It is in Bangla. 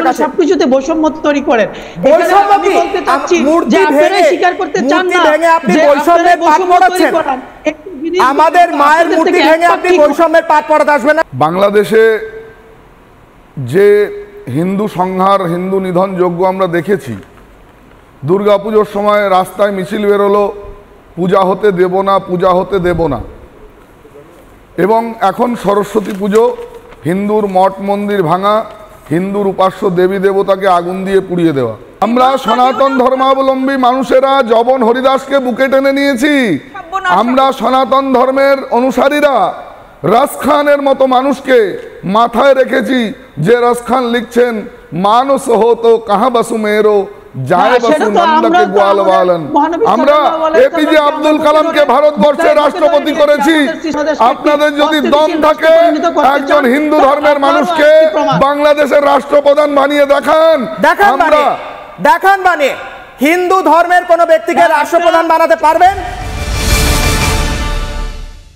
কাছে সবকিছুতে বৈষম্য তৈরি করেন। বৈষম্য কি? মূর্তি ভেঙে স্বীকার করতে চান না আপনি বৈষম্যের পাঠ পড়াচ্ছেন। আমাদের মায়ের মূর্তি ভেঙে আপনি বৈষম্যের পাঠ পড়াতে আসবেন না। বাংলাদেশে যে হিন্দু সংহার, হিন্দু নিধন যজ্ঞ আমরা দেখেছি, দুর্গাপুজোর সময় রাস্তায় মিছিল বেরোলো, পূজা হতে দেব না, পূজা হতে দেব না। এবং এখন সরস্বতী পুজো, হিন্দুর মঠ মন্দির ভাঙা, হিন্দুর উপাস্য দেবী দেবতাকে আগুন দিয়ে পুড়িয়ে দেওয়া। আমরা সনাতন ধর্মাবলম্বী মানুষেরা জবন হরিদাসকে বুকে টেনে নিয়েছি। আমরা সনাতন ধর্মের অনুসারীরা রাজখানের মতো মানুষকে মাথায় রেখেছি, যে রাজখান লিখছেন মানস হতো কাহা বাসু মেয়েরো যায় বাসু নন্দকে গোয়াল বালান। আমরা এপিজে আব্দুল কালামকে ভারতবর্ষের রাষ্ট্রপতি করেছি। আপনাদের যদি দম থাকে একজন হিন্দু ধর্মের মানুষকে বাংলাদেশের রাষ্ট্রপ্রধান বানিয়ে দেখান। দেখান বানিয়ে হিন্দু ধর্মের কোন ব্যক্তিকে রাষ্ট্রপ্রধান বানাতে পারবেন?